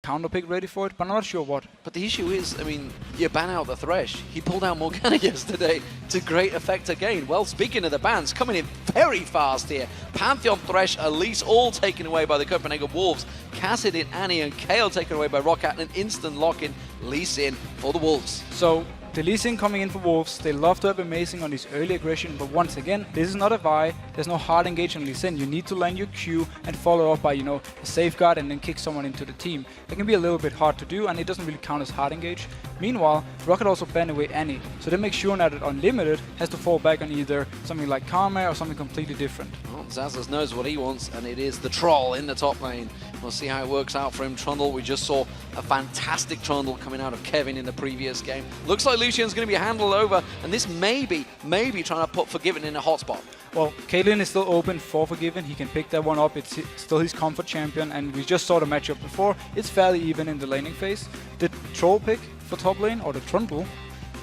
counter pick ready for it, but I'm not sure what. But the issue is, I mean, you ban out the Thresh. He pulled out Morgana yesterday to great effect again. Well, speaking of the bans, coming in very fast here. Pantheon, Thresh, Elise, all taken away by the Copenhagen Wolves. Cassidy, Annie, and Kale taken away by Roccat, and an instant lock-in, Lucian for the Wolves. So, the Lucian coming in for Wolves, they love to have Amazing on his early aggression, but once again, this is not a Vi, there's no hard engage on Lucian. You need to land your Q and follow up by, you know, a safeguard and then kick someone into the team. That can be a little bit hard to do, and it doesn't really count as hard engage. Meanwhile, Roccat also banned away Annie, so they make sure now that Unlimited has to fall back on either something like Karma or something completely different. Well, Xaxus knows what he wants, and it is the troll in the top lane. We'll see how it works out for him. Trundle, we just saw a fantastic Trundle coming out of Kevin in the previous game. Looks like Lucian's going to be handled over, and this may be trying to put Forgiven in a hotspot. Well, Caitlyn is still open for Forgiven. He can pick that one up. It's still his comfort champion, and we just saw the matchup before. It's fairly even in the laning phase. The troll pick for top lane, or the Trundle,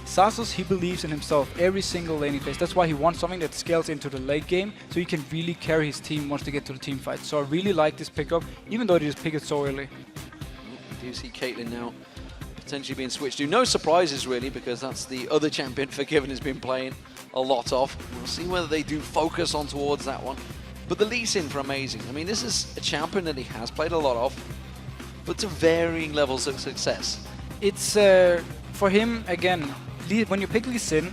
Xaxus, he believes in himself every single laning phase. That's why he wants something that scales into the late game, so he can really carry his team once they get to the team fight. So I really like this pickup, even though they just pick it so early. Do you see Caitlyn now potentially being switched to? No surprises really, because that's the other champion Forgiven has been playing a lot of. We'll see whether they do focus on towards that one. But the Lucian for Amazing, I mean, this is a champion that he has played a lot of, but to varying levels of success. It's, for him, again, when you pick Lucian,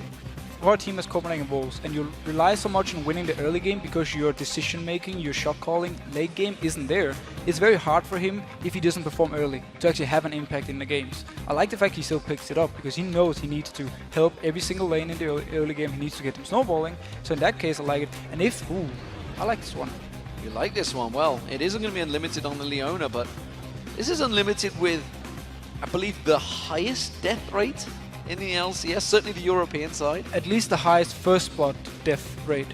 for a team as Copenhagen Wolves, and you rely so much on winning the early game because your decision making, your shot calling, late game isn't there, it's very hard for him, if he doesn't perform early, to actually have an impact in the games. I like the fact he still picks it up, because he knows he needs to help every single lane in the early game, he needs to get them snowballing, so in that case I like it. And if, I like this one. You like this one? Well, it isn't going to be unlimited on the Leona, but this is unlimited with, I believe, the highest death rate in the LCS, certainly the European side. At least the highest first blood death rate.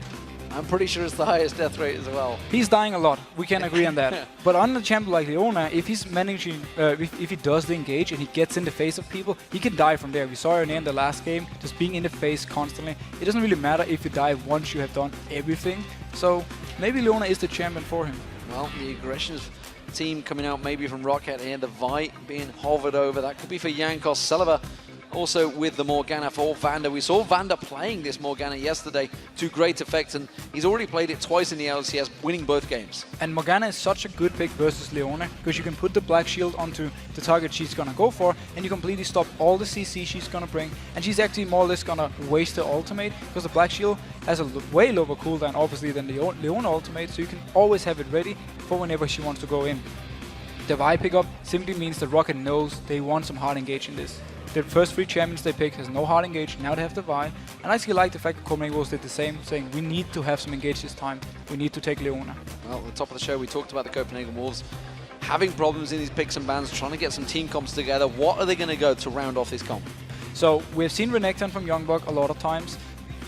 I'm pretty sure it's the highest death rate as well. He's dying a lot, we can agree on that. But on a champion like Leona, if he's managing, if he does the engage and he gets in the face of people, he can die from there. We saw her in the last game, just being in the face constantly. It doesn't really matter if you die once you have done everything. So maybe Leona is the champion for him. Well, the aggression team coming out maybe from Roccat here, the Vi being hovered over. That could be for Jankos. Celaver also with the Morgana for VandeR. We saw VandeR playing this Morgana yesterday to great effect, and he's already played it twice in the LCS, winning both games. And Morgana is such a good pick versus Leona, because you can put the black shield onto the target she's gonna go for, and you completely stop all the CC she's gonna bring, and she's actually more or less gonna waste her ultimate, because the black shield has a way lower cooldown obviously than the Leona ultimate, so you can always have it ready for whenever she wants to go in. The Vi pickup simply means that Roccat knows they want some hard engage in this. The first 3 champions they pick has no hard engage, now they have the Vi, and I actually like the fact that Copenhagen Wolves did the same, saying we need to have some engage this time, we need to take Leona. Well, at the top of the show we talked about the Copenhagen Wolves having problems in these picks and bans, trying to get some team comps together. What are they going to go to round off this comp? So we've seen Renekton from YoungBuck a lot of times.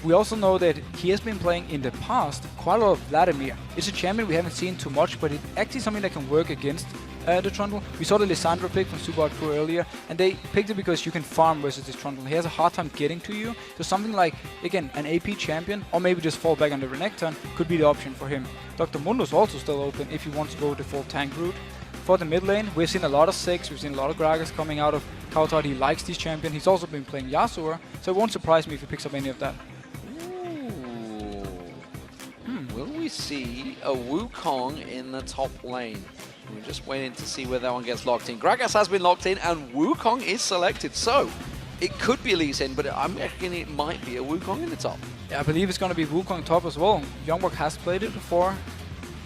We also know that he has been playing in the past quite a lot of Vladimir. It's a champion we haven't seen too much, but it's actually something that can work against the Trundle. We saw the Lissandra pick from Super Pro earlier, and they picked it because you can farm versus this Trundle. He has a hard time getting to you, so something like, again, an AP champion, or maybe just fall back on the Renekton could be the option for him. Dr. Mundo's also still open if he wants to go the full tank route. For the mid lane, we've seen a lot of Six, we've seen a lot of Gragas coming out of cowTard. He likes these champions. He's also been playing Yasuo, so it won't surprise me if he picks up any of that. Will we see a Wukong in the top lane? We're just waiting to see where that one gets locked in. Gragas has been locked in and Wukong is selected, so it could be Lucian, but I'm reckoning it might be a Wukong in the top. Yeah, I believe it's going to be Wukong top as well. YoungBuck has played it before,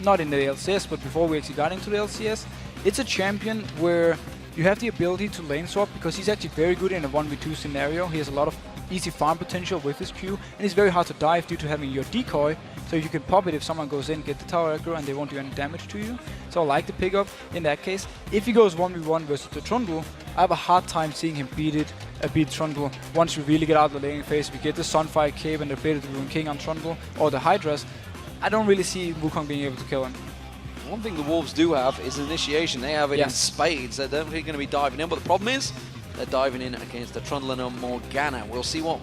not in the LCS, but before we actually got into the LCS. It's a champion where you have the ability to lane swap, because he's actually very good in a 1v2 scenario. He has a lot of easy farm potential with his Q, and it's very hard to dive due to having your decoy, so you can pop it if someone goes in, get the tower aggro, and they won't do any damage to you. So I like the pickup in that case. If he goes 1v1 versus the Trundle, I have a hard time seeing him beat Trundle. Once we really get out of the laning phase, we get the Sunfire Cave and the Bait of the Ruined King on Trundle, or the Hydras, I don't really see Wukong being able to kill him. One thing the Wolves do have is initiation. They have it in spades. They're definitely going to be diving in, but the problem is they're diving in against the Trundle and a Morgana. We'll see what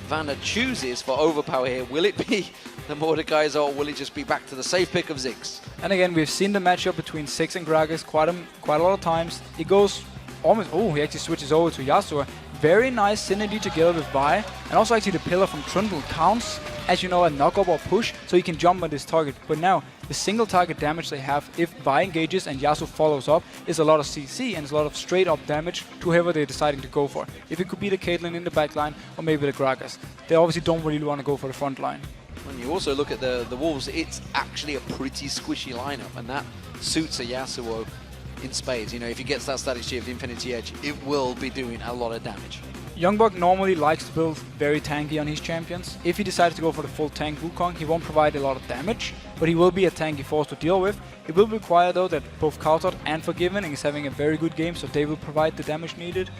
VandeR chooses for Overpow here. Will it be the Mordekaiser, or will it just be back to the safe pick of Xaxus? And again, we've seen the matchup between Six and Gragas quite a lot of times. It goes almost... Oh, he actually switches over to Yasuo. Very nice synergy together with Vi. And also actually the pillar from Trundle counts, as you know, a knock-up or push, so you can jump on this target. But now, the single target damage they have, if Vi engages and Yasuo follows up, is a lot of CC and it's a lot of straight-up damage to whoever they're deciding to go for. If it could be the Caitlyn in the backline, or maybe the Gragas. They obviously don't really want to go for the front line. When you also look at the Wolves, it's actually a pretty squishy lineup, and that suits a Yasuo in spades. You know, if he gets that static shift, Infinity Edge, it will be doing a lot of damage. YoungBuck normally likes to build very tanky on his champions. If he decides to go for the full tank Wukong, he won't provide a lot of damage, but he will be a tanky force to deal with. It will require though that both cowTard and Forgiven is having a very good game, so they will provide the damage needed.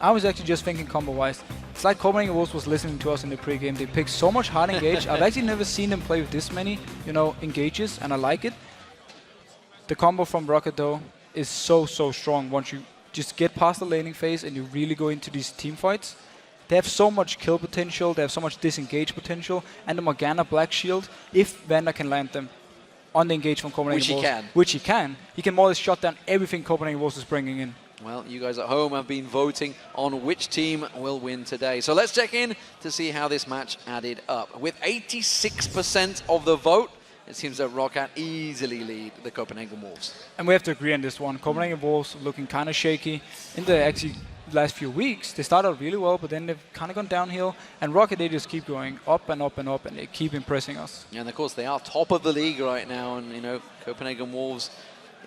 I was actually just thinking combo-wise. It's like Copenhagen Wolves was listening to us in the pre-game. They picked so much hard engage. I've actually never seen them play with this many, you know, engages, and I like it. The combo from Roccat though is so strong once you just get past the laning phase and you really go into these team fights. They have so much kill potential, they have so much disengage potential, and the Morgana Black Shield, if VandeR can land them on the engage from Copenhagen Wolves, which he can more or less shut down everything Copenhagen Wolves is bringing in. Well, you guys at home have been voting on which team will win today. So let's check in to see how this match added up. With 86% of the vote, it seems that Roccat easily lead the Copenhagen Wolves. And we have to agree on this one. Copenhagen Wolves looking kind of shaky in the actually last few weeks. They started out really well, but then they've kind of gone downhill. And Roccat, they just keep going up and up and up, and they keep impressing us. And of course, they are top of the league right now. And, you know, Copenhagen Wolves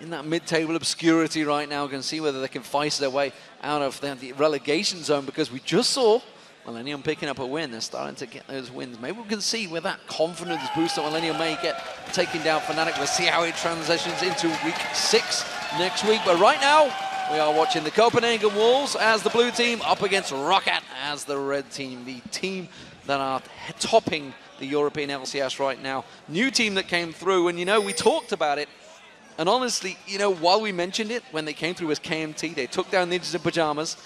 in that mid-table obscurity right now, can see whether they can fight their way out of the relegation zone, because we just saw Millennium picking up a win. They're starting to get those wins. Maybe we can see where that confidence boost that Millennium may get taking down Fnatic. We'll see how it transitions into week 6 next week. But right now, we are watching the Copenhagen Wolves as the blue team up against Roccat as the red team, the team that are topping the European LCS right now. New team that came through, and you know, we talked about it. And honestly, you know, while we mentioned it, when they came through as KMT, they took down Ninjas in Pajamas.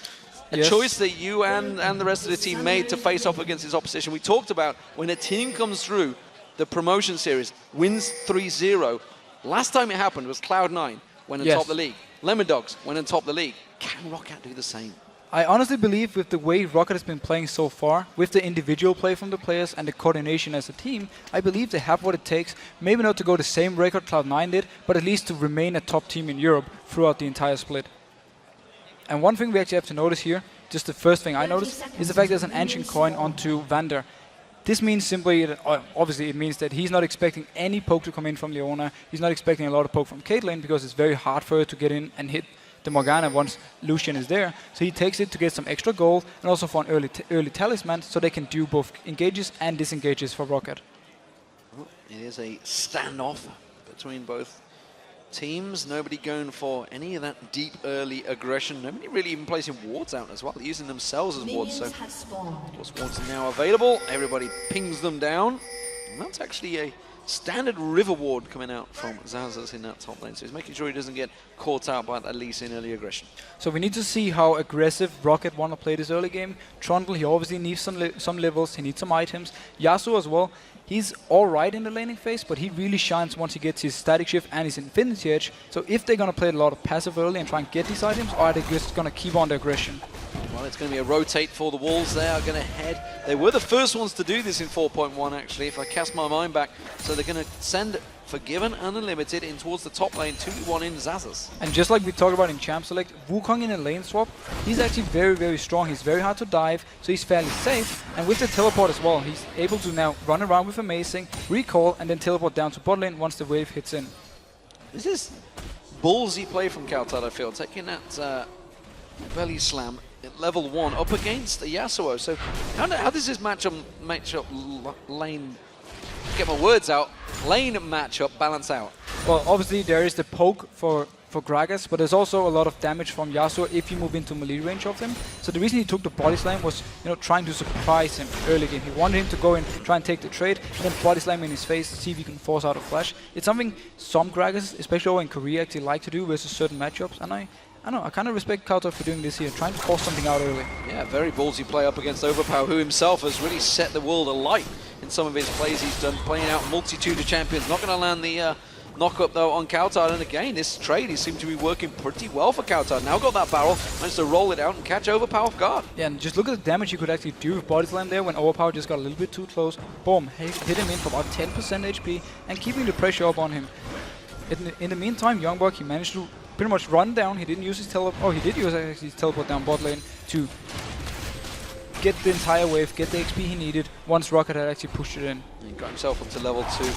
A choice that you and the rest of the team made to face off against his opposition. We talked about when a team comes through the promotion series, wins 3-0. Last time it happened was Cloud9 went on top of the league. Lemon Dogs went on top of the league. Can Roccat do the same? I honestly believe with the way Roccat has been playing so far, with the individual play from the players and the coordination as a team, I believe they have what it takes, maybe not to go the same record Cloud9 did, but at least to remain a top team in Europe throughout the entire split. And one thing we actually have to notice here, just the first thing I noticed, is the fact there's an ancient coin onto VandeR. This means simply, that, obviously it means that he's not expecting any poke to come in from Leona, he's not expecting a lot of poke from Caitlyn, because it's very hard for her to get in and hit the Morgana once Lucian is there. So he takes it to get some extra gold and also for an early talisman, so they can do both engages and disengages for Roccat. Well, it is a standoff between both teams. Nobody going for any of that deep early aggression. Nobody really even placing wards out as well, using themselves as wards. So those wards are now available. Everybody pings them down. And that's actually a standard river ward coming out from Xaxus in that top lane. So he's making sure he doesn't get caught out by that Lee Sin early aggression. So we need to see how aggressive Roccat want to play this early game. Trundle, he obviously needs some levels, he needs some items. Yasuo as well. He's alright in the laning phase, but he really shines once he gets his static shift and his Infinity Edge. So if they're going to play a lot of passive early and try and get these items, or are they just going to keep on the aggression? Well, it's going to be a rotate for the Wolves. They are going to head. They were the first ones to do this in 4.1, actually, if I cast my mind back. So they're going to send Forgiven and Unlimited in towards the top lane, 2v1 in Xaxus. And just like we talked about in Champ Select, Wukong in a lane swap, he's actually very strong. He's very hard to dive, so he's fairly safe. And with the teleport as well, he's able to now run around with Amazing, recall, and then teleport down to bot lane once the wave hits in. This is ballsy play from cowTard, I feel, taking that belly slam at level 1 up against the Yasuo. So how does this matchup lane, get my words out, lane matchup balance out? Well, obviously there is the poke for Gragas, but there's also a lot of damage from Yasuo if you move into melee range of him. So the reason he took the body slam was, you know, trying to surprise him early game. He wanted him to go in, try and take the trade, and then body slam in his face, see if he can force out a flash. It's something some Gragas, especially over in Korea, actually like to do versus certain matchups, and I don't know, I kind of respect cowTard for doing this here, trying to force something out early. Yeah, very ballsy play up against Overpow, who himself has really set the world alight in some of his plays he's done, playing out multitude of champions. Not going to land the knock-up, though, on cowTard. And again, this trade, he seemed to be working pretty well for cowTard. Now got that barrel, managed to roll it out and catch Overpow off guard. Yeah, and just look at the damage you could actually do with Body Slam there when Overpow just got a little bit too close. Boom, hit him in for about 10% HP and keeping the pressure up on him. In the meantime, YoungBuck, he managed to pretty much run down. He didn't use his teleport. Oh, he did use his teleport down bot lane to get the entire wave, get the XP he needed once Roccat had actually pushed it in. He got himself up to level 2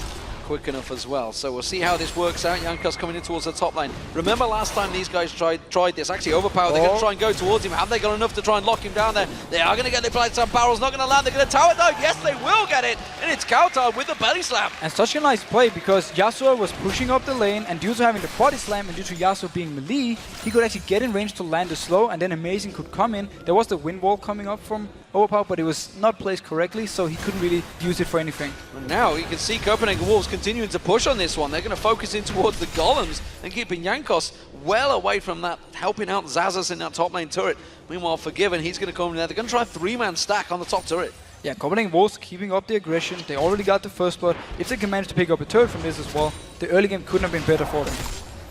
quick enough as well. So we'll see how this works out. Jankos coming in towards the top lane. Remember last time these guys tried this. Actually, Overpower, they're going to try and go towards him. Have they got enough to try and lock him down there? They are going to get the blade slam barrels. Not going to land. They're going to tower dive. Yes, they will get it. And it's cowTard with the belly slam. And such a nice play because Yasuo was pushing up the lane, and due to having the body slam and due to Yasuo being melee, he could actually get in range to land the slow, and then Amazing could come in. There was the wind wall coming up from Overpow, but it was not placed correctly, so he couldn't really use it for anything. And now you can see Copenhagen Wolves continuing to push on this one. They're going to focus in towards the golems and keeping Jankos well away from that, helping out Xaxus in that top lane turret. Meanwhile, Forgiven, he's going to come in there. They're going to try a 3-man stack on the top turret. Yeah, Copenhagen Wolves keeping up the aggression. They already got the first blood. If they can manage to pick up a turret from this as well, the early game couldn't have been better for them.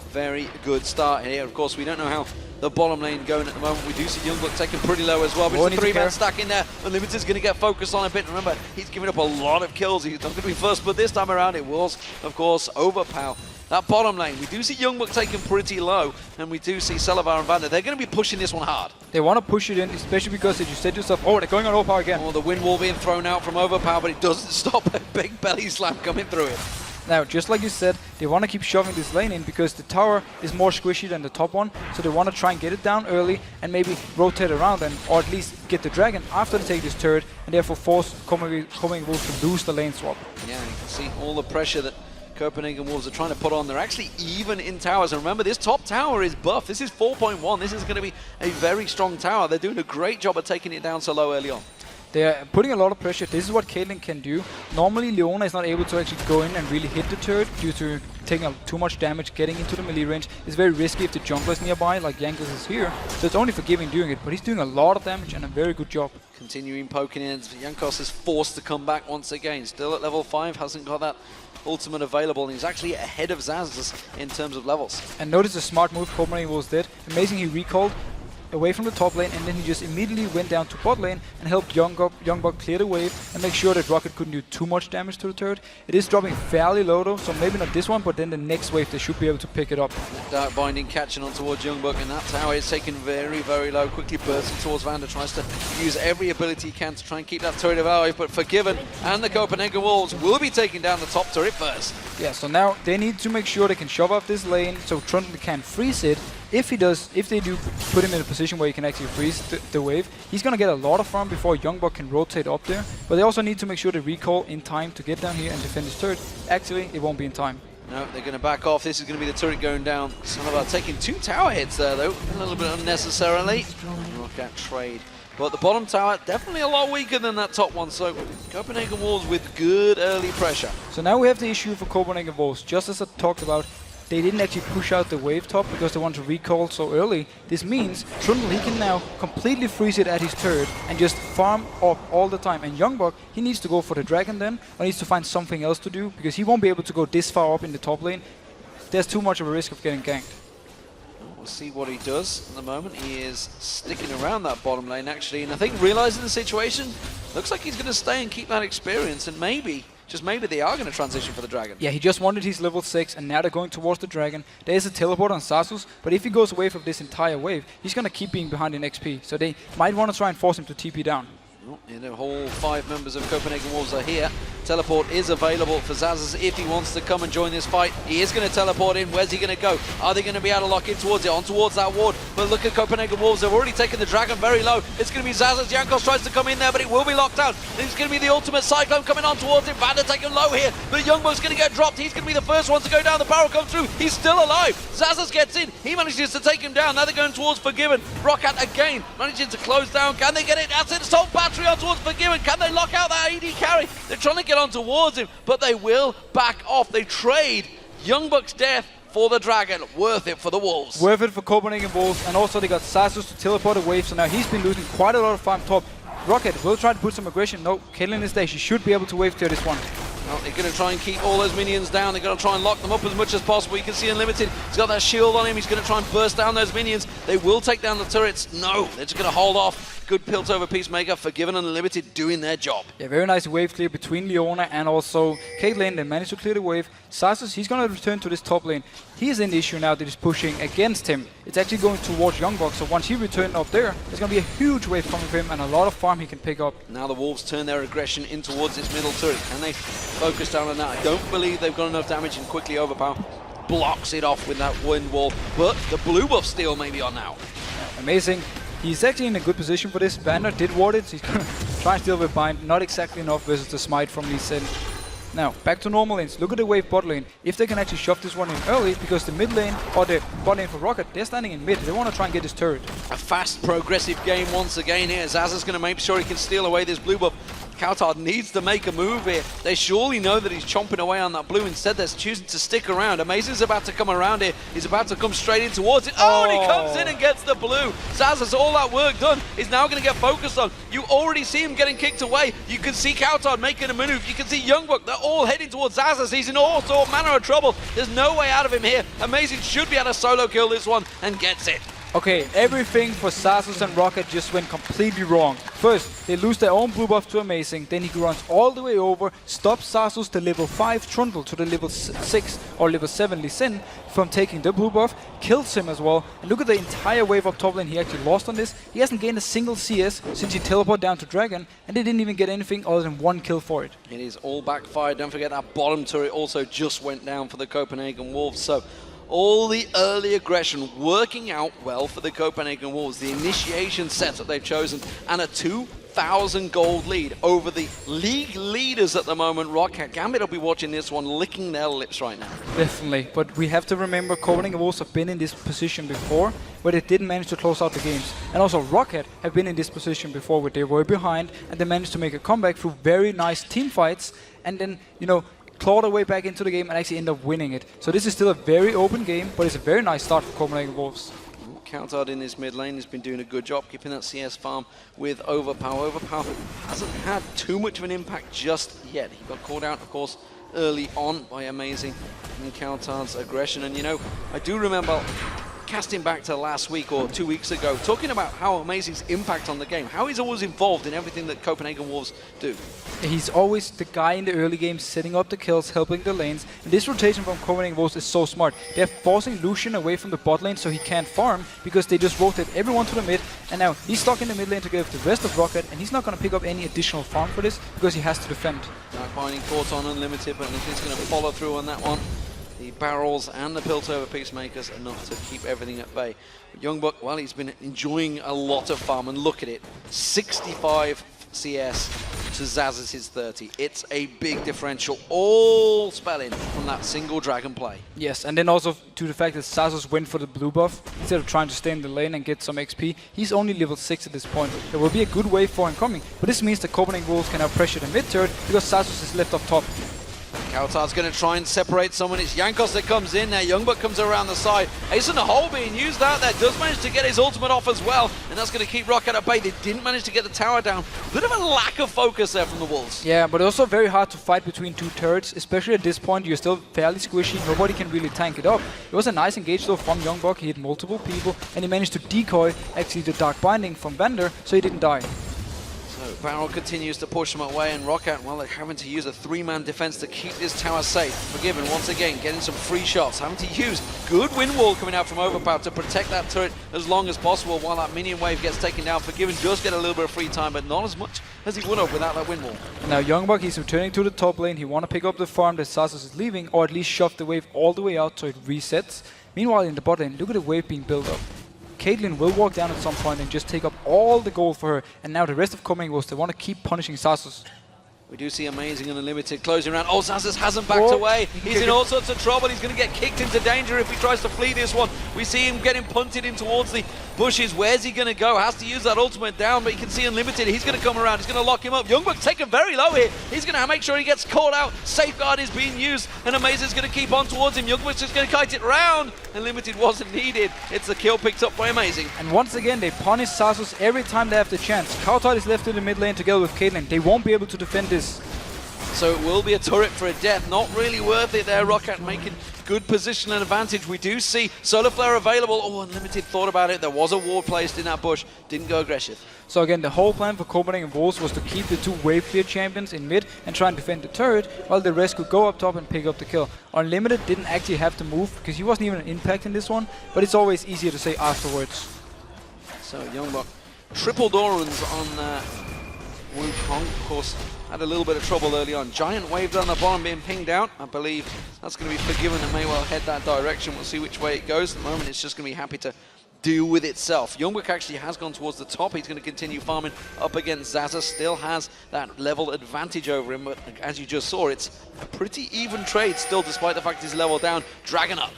Very good start here. Of course, we don't know how the bottom lane going at the moment. We do see YoungBuck taken pretty low as well, but it's a 3-man stack in there. Unlimited's going to get focused on a bit. Remember, he's giving up a lot of kills. He's not going to be first, but this time around it was, of course, Overpow. That bottom lane, we do see YoungBuck taken pretty low, and we do see Celaver and VandeR. They're going to be pushing this one hard. They want to push it in, especially because, as you said to yourself, oh, they're going on Overpow again. Oh, the wind wall being thrown out from Overpow, but it doesn't stop a big belly slam coming through it. Now, just like you said, they want to keep shoving this lane in because the tower is more squishy than the top one, so they want to try and get it down early and maybe rotate around them, or at least get the dragon after they take this turret, and therefore force Copenhagen Wolves to lose the lane swap. Yeah, you can see all the pressure that Copenhagen Wolves are trying to put on. They're actually even in towers, and remember, this top tower is buff. This is 4.1. This is going to be a very strong tower. They're doing a great job of taking it down so low early on. They're putting a lot of pressure. This is what Caitlyn can do. Normally, Leona is not able to actually go in and really hit the turret due to taking too much damage, getting into the melee range. It's very risky if the jungler is nearby, like Jankos is here. So it's only Forgiving doing it, but he's doing a lot of damage and a very good job. Continuing poking in. Jankos is forced to come back once again. Still at level 5, hasn't got that ultimate available, and he's actually ahead of Xaxus in terms of levels. And notice the smart move Copenhagen Wolves did. Amazing, he recalled away from the top lane, and then he just immediately went down to bot lane and helped YoungBuck clear the wave and make sure that Roccat couldn't do too much damage to the turret. It is dropping fairly low though, so maybe not this one, but then the next wave they should be able to pick it up. Dark Binding catching on towards YoungBuck, and that tower is taken very, very low, quickly bursting towards VandeR, tries to use every ability he can to try and keep that turret alive, but Forgiven and the Copenhagen Wolves will be taking down the top turret first. Yeah, so now they need to make sure they can shove off this lane so Trundle can freeze it. If they do put him in a position where he can actually freeze the wave, he's going to get a lot of farm before YoungBuck can rotate up there. But they also need to make sure they recall in time to get down here and defend his turret. Actually, it won't be in time. No, they're going to back off. This is going to be the turret going down. Celaver taking 2 tower hits there, though, a little bit unnecessarily. Roccat trade. But the bottom tower, definitely a lot weaker than that top one, so Copenhagen Wolves with good early pressure. So now we have the issue for Copenhagen Wolves. Just as I talked about, they didn't actually push out the wave top because they want to recall so early. This means Trundle, he can now completely freeze it at his turret and just farm up all the time. And YoungBuck, he needs to go for the dragon then, or needs to find something else to do because he won't be able to go this far up in the top lane. There's too much of a risk of getting ganked. We'll see what he does at the moment. He is sticking around that bottom lane actually, and I think realizing the situation, looks like he's going to stay and keep that experience, and maybe, just maybe, they are going to transition for the dragon. Yeah, he just wanted his level 6, and now they're going towards the dragon. There is a teleport on Xaxus, but if he goes away from this entire wave, he's going to keep being behind in XP. So they might want to try and force him to TP down. And the whole 5 members of Copenhagen Wolves are here. Teleport is available for Xaxus if he wants to come and join this fight. He is going to teleport in. Where's he going to go? Are they going to be able to lock in towards it? On towards that ward. But look at Copenhagen Wolves. They've already taken the dragon very low. It's going to be Xaxus. Jankos tries to come in there, but it will be locked out. It's going to be the ultimate cyclone coming on towards him. VandeR taken low here. But YoungBuck's going to get dropped. He's going to be the first one to go down. The barrel comes through. He's still alive. Xaxus gets in. He manages to take him down. Now they're going towards Forgiven. Roccat again managing to close down. Can they get it? That's it. Assault battery on towards Forgiven. Can they lock out that AD carry? They're trying to get on towards him, but they will back off. They trade YoungBuck's death for the Dragon, worth it for the Wolves. Worth it for Copenhagen Wolves, and also they got Xaxus to teleport a wave, so now he's been losing quite a lot of farm top. Roccat will try to put some aggression. No, Caitlyn is there. She should be able to wave clear this one. Well, they're going to try and keep all those minions down. They're going to try and lock them up as much as possible. You can see Unlimited. He's got that shield on him. He's going to try and burst down those minions. They will take down the turrets. No, they're just going to hold off. Good pilt over Peacemaker. Forgiven and Unlimited doing their job. Yeah, very nice wave clear between Leona and also Caitlyn. They managed to clear the wave. Xaxus, he's going to return to this top lane. He is in the issue now that is pushing against him. It's actually going towards YoungBuck, so once he returns up there, there's going to be a huge wave coming from him and a lot of farm he can pick up. Now the Wolves turn their aggression in towards this middle turret. Can they focus down on that? I don't believe they've got enough damage, and quickly Overpow blocks it off with that wind wall. But the blue buff steal may be on now. Amazing. He's actually in a good position for this. VandeR did ward it, so he's going to try and steal with bind. Not exactly enough versus the smite from Lucian. Now, back to normal lanes. Look at the wave bot lane. If they can actually shove this one in early, because the mid lane, or the bot lane for Roccat, they're standing in mid. They want to try and get this turret. A fast, progressive game once again here. Xaxus going to make sure he can steal away this blue buff. cowTard needs to make a move here. They surely know that he's chomping away on that blue. Instead, they're choosing to stick around. Amazing's about to come around here. He's about to come straight in towards it. Oh, and he comes in and gets the blue. Xaxus, all that work done, is now going to get focused on. You already see him getting kicked away. You can see cowTard making a move. You can see YoungBuck. They're all heading towards Xaxus. He's in all sort manner of trouble. There's no way out of him here. Amazing should be able to solo kill this one and gets it. Okay, everything for Xaxus and Roccat just went completely wrong. First, they lose their own blue buff to Amazing, then he runs all the way over, stops Xaxus, the level 5 Trundle, to the level 6 or level 7 Lucian from taking the blue buff, kills him as well, and look at the entire wave up top lane he actually lost on this. He hasn't gained a single CS since he teleported down to Dragon, and they didn't even get anything other than one kill for it. It is all backfired. Don't forget that bottom turret also just went down for the Copenhagen Wolves, so all the early aggression working out well for the Copenhagen Wolves. The initiation setup they've chosen and a 2,000 gold lead over the league leaders at the moment. Roccat, Gambit will be watching this one, licking their lips right now. Definitely, but we have to remember Copenhagen Wolves have been in this position before, where they didn't manage to close out the games. And also Roccat have been in this position before, where they were behind and they managed to make a comeback through very nice team fights, and then, you know, claw their way back into the game and actually end up winning it. So this is still a very open game, but it's a very nice start for Copenhagen Wolves. cowTard in this mid lane has been doing a good job keeping that CS farm with Overpow. Overpow hasn't had too much of an impact just yet. He got called out, of course, early on by Amazing and cowTard's aggression. And you know, I do remember casting back to last week or 2 weeks ago, talking about how Amazing's impact on the game, how he's always involved in everything that Copenhagen Wolves do. He's always the guy in the early game setting up the kills, helping the lanes. And this rotation from Copenhagen Wolves is so smart. They're forcing Lucian away from the bot lane so he can't farm, because they just rotate everyone to the mid. And now he's stuck in the mid lane together with the rest of Roccat, and he's not going to pick up any additional farm for this because he has to defend. Dark Binding caught on Unlimited, but he's going to follow through on that one. The barrels and the Piltover Peacemakers enough to keep everything at bay. But YoungBuck, well, he's been enjoying a lot of farm, and look at it, 65 CS to Xaxus' 30. It's a big differential, all spelling from that single dragon play. Yes, and then also to the fact that Xaxus went for the blue buff instead of trying to stay in the lane and get some XP. He's only level 6 at this point. There will be a good wave for him coming, but this means the Copenhagen Wolves can now pressure the mid turret because Xaxus is left up top. cowTard's going to try and separate someone. It's Jankos that comes in there. YoungBuck comes around the side. Ace in the hole being used out there. Does manage to get his ultimate off as well. And that's going to keep Roccat at bay. They didn't manage to get the tower down. Bit of a lack of focus there from the Wolves. Yeah, but also very hard to fight between two turrets. Especially at this point, you're still fairly squishy. Nobody can really tank it up. It was a nice engage though from YoungBuck. He hit multiple people. And he managed to decoy actually the Dark Binding from VandeR, so he didn't die. So Barrel continues to push them away, and Roccat, well, they're having to use a 3-man defense to keep this tower safe. Forgiven once again, getting some free shots, having to use good wind wall coming out from Overpow to protect that turret as long as possible while that minion wave gets taken down. Forgiven does get a little bit of free time, but not as much as he would have without that wind wall. Now YoungBuck, he's returning to the top lane. He want to pick up the farm that Xaxus is leaving, or at least shove the wave all the way out so it resets. Meanwhile, in the bot lane, look at the wave being built up. Caitlyn will walk down at some point and just take up all the gold for her. And now the rest of Copenhagen Wolves, they want to keep punishing Xaxus. We do see Amazing and Unlimited closing around. Oh, Xaxus hasn't backed away. He's in all sorts of trouble. He's going to get kicked into danger if he tries to flee this one. We see him getting punted in towards the bushes. Where's he going to go? Has to use that ultimate down, but you can see Unlimited. He's going to come around. He's going to lock him up. YoungBuck taken very low here. He's going to make sure he gets caught out. Safeguard is being used, and Amazing's going to keep on towards him. YoungBuck's just going to kite it round. Unlimited wasn't needed. It's the kill picked up by Amazing. And once again, they punish Xaxus every time they have the chance. cowTard is left in the mid lane together with Caitlyn. They won't be able to defend this. So it will be a turret for a death. Not really worth it there. Roccat making good position and advantage. We do see Solar Flare available. Oh, Unlimited thought about it. There was a ward placed in that bush. Didn't go aggressive. So again, the whole plan for Copenhagen Wolves was to keep the two wave clear champions in mid and try and defend the turret, while the rest could go up top and pick up the kill. Unlimited didn't actually have to move because he wasn't even an impact in this one, but it's always easier to say afterwards. So YoungBuck triple Dorans on Wukong, of course. Had a little bit of trouble early on. Giant wave down the bottom being pinged out. I believe that's going to be forgiven and may well head that direction. We'll see which way it goes. At the moment, it's just going to be happy to deal with itself. YoungBuck actually has gone towards the top. He's going to continue farming up against Xaxus. Still has that level advantage over him. But as you just saw, it's a pretty even trade still, despite the fact he's level down. Dragon up.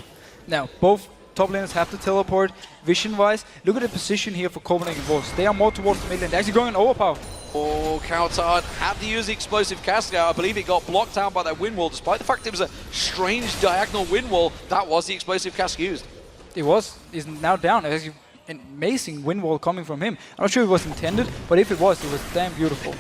Now, both top laners have to teleport. Vision-wise, look at the position here for Copenhagen Wolves. They are more towards the mid lane. They're actually going on Overpow. Oh, cowTard had to use the explosive cast out. I believe it got blocked out by that wind wall. Despite the fact it was a strange diagonal wind wall, that was the explosive cast used. It was. He's now down. There's an amazing wind wall coming from him. I'm not sure it was intended, but if it was damn beautiful.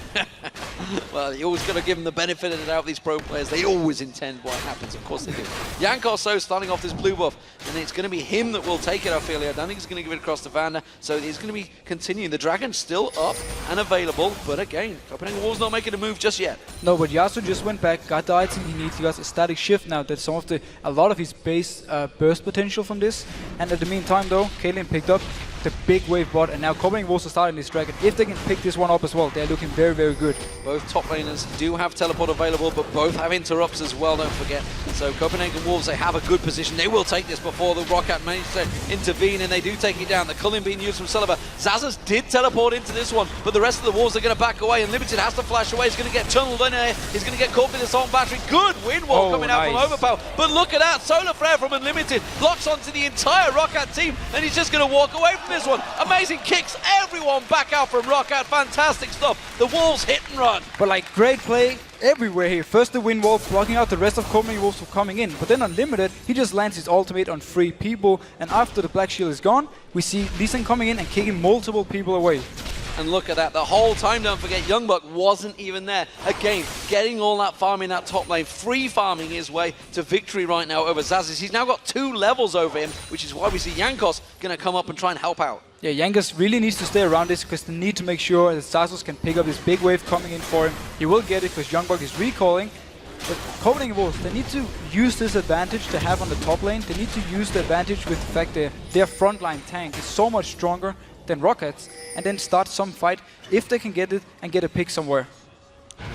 Well, you always got to give them the benefit of the doubt, these pro players. They always intend what happens. Of course they do. Jankos, so starting off this blue buff, and it's going to be him that will take it, I feel. I don't think he's going to give it across to VandeR, so he's going to be continuing. The Dragon's still up and available, but again, Copenhagen Wolves not making a move just yet. No, but Yasuo just went back, got the item he needs. He got a static shift now. That's a lot of his base burst potential from this. And at the meantime, though, Caitlyn picked up the big wave bot, and now Copenhagen Wolves are starting this Dragon. If they can pick this one up as well, they're looking very, very good. Both top laners do have teleport available, but both have interrupts as well, don't forget. So Copenhagen Wolves, they have a good position. They will take this before the Roccat managed to intervene, and they do take it down. The culling being used from Celaver. Xaxus did teleport into this one, but the rest of the Wolves are going to back away, and Limited has to flash away. He's going to get tunneled in there. He's going to get caught with his own battery. Good wind wall coming out from Overpow. But look at that. Solar Flare from Unlimited locks onto the entire Roccat team, and he's just going to walk away from this one. Amazing kicks everyone back out from Roccat. Fantastic stuff. The Wolves hit and run. But like, great play everywhere here. First the wind wall blocking out the rest of Copenhagen Wolves from coming in, but then Unlimited, he just lands his ultimate on 3 people, and after the black shield is gone, we see Lucian coming in and kicking multiple people away. And look at that, the whole time, don't forget, YoungBuck wasn't even there. Again, getting all that farm in that top lane, free farming his way to victory right now over Xaxus. He's now got 2 levels over him, which is why we see Jankos going to come up and try and help out. Yeah, Jankos really needs to stay around this because they need to make sure that Xaxus can pick up this big wave coming in for him. He will get it because YoungBuck is recalling. But Copenhagen Wolves, they need to use this advantage to have on the top lane. They need to use the advantage with the fact that their frontline tank is so much stronger than Rockat's, and then start some fight if they can get it and get a pick somewhere.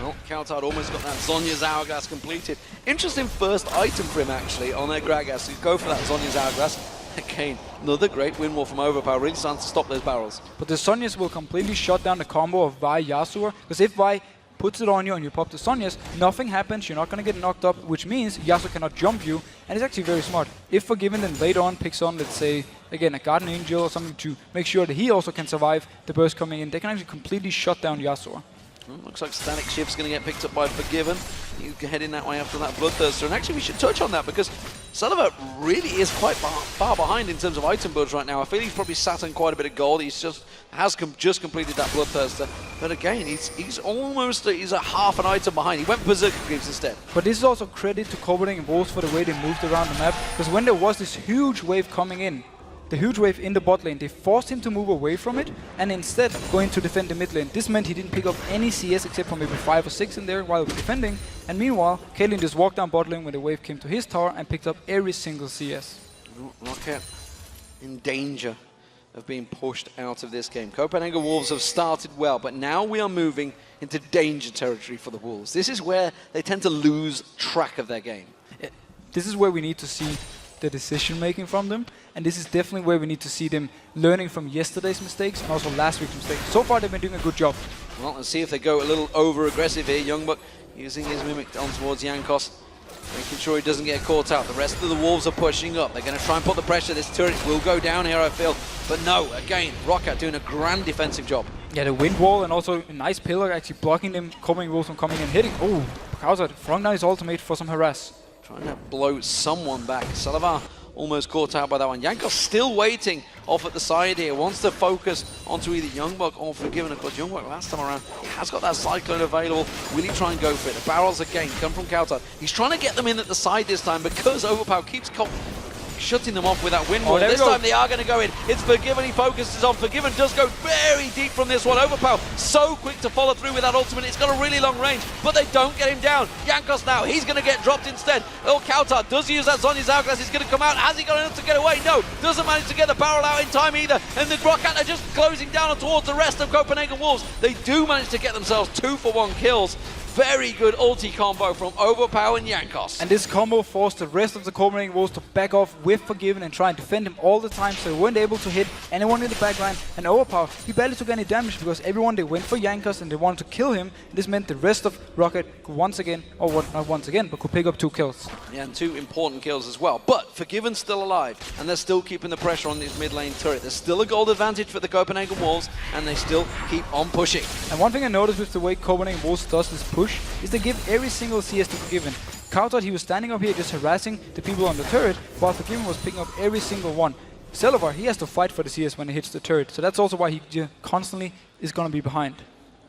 Well, cowTard almost got that Zhonya's Hourglass completed. Interesting first item for him actually on their Gragas. You go for that Zhonya's Hourglass. Again, another great wind wall from Overpow, really starting to stop those barrels. But the Zhonya's will completely shut down the combo of Vi Yasuo, because if Vi puts it on you and you pop the Zhonya's, nothing happens, you're not going to get knocked up, which means Yasuo cannot jump you, and it's actually very smart. If Forgiven then later on picks on, let's say, again, a Guardian Angel or something to make sure that he also can survive the burst coming in, they can actually completely shut down Yasuo. Well, looks like Static Shift's going to get picked up by Forgiven. He's heading that way after that Bloodthirster. And actually, we should touch on that because Celaver really is quite far behind in terms of item builds right now. I feel he's probably sat on quite a bit of gold. He's just completed that Bloodthirster. But again, he's almost he's a half an item behind. He went Berserker Greaves instead. But this is also credit to Copenhagen Wolves for the way they moved around the map. Because when there was this huge wave coming in, the huge wave in the bot lane, they forced him to move away from it and instead going to defend the mid lane. This meant he didn't pick up any CS except for maybe 5 or 6 in there while he was defending. And meanwhile, Caitlyn just walked down bot lane when the wave came to his tower and picked up every single CS. Roccat in danger of being pushed out of this game. Copenhagen Wolves have started well, but now we are moving into danger territory for the Wolves. This is where they tend to lose track of their game. This is where we need to see the decision making from them, and this is definitely where we need to see them learning from yesterday's mistakes and also last week's mistakes. So far they've been doing a good job. Well, let's see if they go a little over-aggressive here. YoungBuck using his Mimic on towards Jankos, making sure he doesn't get caught out. The rest of the Wolves are pushing up. They're going to try and put the pressure. This turret will go down here, I feel. But no, again, Roccat doing a grand defensive job. Yeah, the wind wall and also a nice pillar actually blocking them, Copenhagen Wolves from coming and hitting. Oh, cowTard throwing down his ultimate for some harass. Trying to blow someone back. Celaver almost caught out by that one. Jankos still waiting off at the side here. Wants to focus onto either YoungBuck or Forgiven. Of course, YoungBuck last time around has got that Cyclone available. Will he try and go for it? The barrels again come from cowTard. He's trying to get them in at the side this time because Overpow keeps shutting them off with that wind wall. This time they are going to go in. It's Forgiven. He focuses on Forgiven. Does go very deep from this one. Overpow so quick to follow through with that ultimate. It's got a really long range, but they don't get him down. Jankos now, he's going to get dropped instead. Oh, cowTard does use that Zhonya's hourglass. He's going to come out. Has he got enough to get away? No. Doesn't manage to get the barrel out in time either. And the Roccat are just closing down towards the rest of Copenhagen Wolves. They do manage to get themselves 2-for-1 kills. Very good ulti combo from Overpow and Jankos. And this combo forced the rest of the Copenhagen Wolves to back off with Forgiven and try and defend him all the time, so they weren't able to hit anyone in the backline. And Overpow, he barely took any damage because everyone, they went for Jankos and they wanted to kill him. This meant the rest of Roccat could once again, or not once again, but could pick up 2 kills. Yeah, and 2 important kills as well. But Forgiven's still alive, and they're still keeping the pressure on this mid lane turret. There's still a gold advantage for the Copenhagen Wolves, and they still keep on pushing. And one thing I noticed with the way Copenhagen Wolves does this push is they give every single CS to Forgiven. cowTard, he was standing up here just harassing the people on the turret, while Forgiven was picking up every single one. Celaver, he has to fight for the CS when he hits the turret, so that's also why he constantly is going to be behind.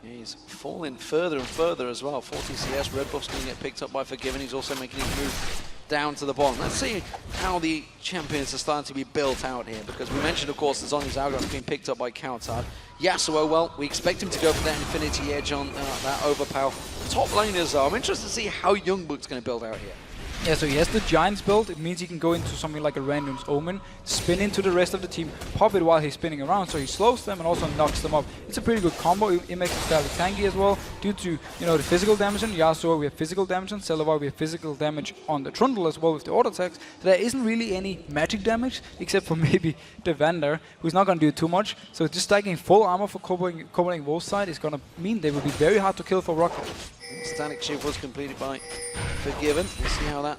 He's falling further and further as well. 40 CS, red buff's going to get picked up by Forgiven. He's also making his move down to the bottom. Let's see how the champions are starting to be built out here, because we mentioned, of course, that Zhonya's hourglass being picked up by cowTard. Yasuo, well, we expect him to go for that Infinity Edge on that Overpow. Top laners, though, I'm interested to see how YoungBuck's going to build out here. Yeah, so he has the Giants build. It means he can go into something like a Random's Omen, spin into the rest of the team, pop it while he's spinning around, so he slows them and also knocks them up. It's a pretty good combo. It makes him fairly tanky as well, due to, you know, the physical damage on Yasuo. We have physical damage on Celaver. We have physical damage on the Trundle as well with the auto attacks. There isn't really any magic damage, except for maybe the VandeR, who's not going to do too much. So just stacking full armor for Copenhagen Wolves side is going to mean they will be very hard to kill for Roccat. Static shift was completed by Forgiven. We'll see how that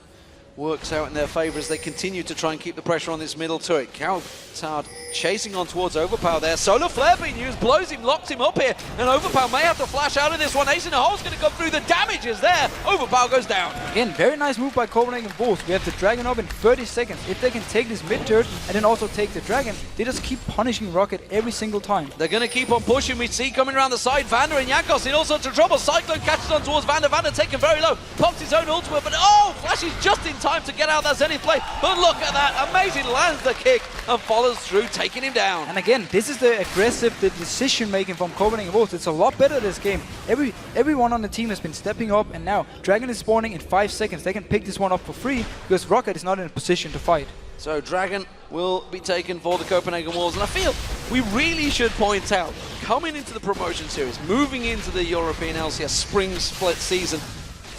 works out in their favour as they continue to try and keep the pressure on this middle turret. cowTard chasing on towards Overpow there. Solar Flare being used, blows him, locks him up here, and Overpow may have to flash out of this one. Ace in the hole's going to come through. The damage is there. Overpow goes down. Again, very nice move by Copenhagen Wolves. We have the Dragon up in 30 seconds. If they can take this mid turret and then also take the Dragon, they just keep punishing Roccat every single time. They're going to keep on pushing. We see coming around the side, VandeR and Jankos in all sorts of trouble. Cyclone catches on towards VandeR. VandeR taken very low, pops his own ultimate, but oh, flashes just in time to get out that Zenith play. But look at that, amazing, lands the kick and follows through, taking him down. And again, this is the aggressive, the decision making from Copenhagen Wolves. It's a lot better this game. Everyone on the team has been stepping up, and now Dragon is spawning in 5 seconds. They can pick this one up for free because Roccat is not in a position to fight. So Dragon will be taken for the Copenhagen Wolves, and I feel we really should point out, coming into the promotion series, moving into the European LCS spring split season,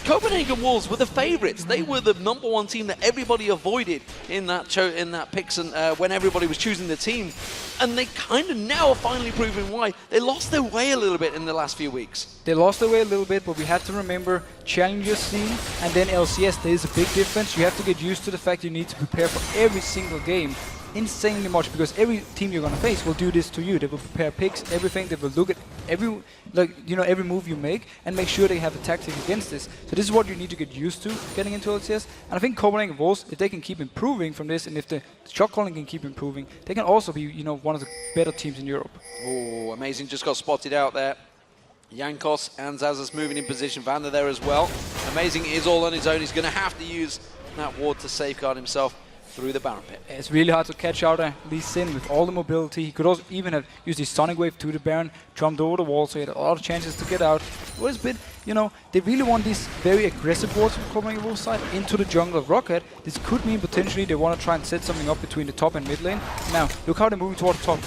Copenhagen Wolves were the favourites. They were the #1 team that everybody avoided in that picks and when everybody was choosing the team. And they kind of now are finally proving why. They lost their way a little bit in the last few weeks. They lost their way a little bit, but we have to remember Challenger scene and then LCS. There is a big difference. You have to get used to the fact you need to prepare for every single game insanely much, because every team you're gonna face will do this to you. They will prepare picks, everything. They will look at every move you make and make sure they have a tactic against this. So this is what you need to get used to getting into LCS. And I think Copenhagen Wolves, if they can keep improving from this, and if the shot calling can keep improving, they can also be, you know, one of the better teams in Europe. Oh, amazing! Just got spotted out there. Jankos and Xaxus moving in position. VandeR there as well. Amazing is all on his own. He's going to have to use that ward to safeguard himself through the Baron pit. It's really hard to catch out Lee Sin with all the mobility. He could also even have used his Sonic Wave to the Baron, jumped over the wall, so he had a lot of chances to get out. It was a bit, you know, they really want these very aggressive wards from Copenhagen Wolves side into the jungle of Roccat. This could mean potentially they want to try and set something up between the top and mid lane. Now, look how they're moving toward the top.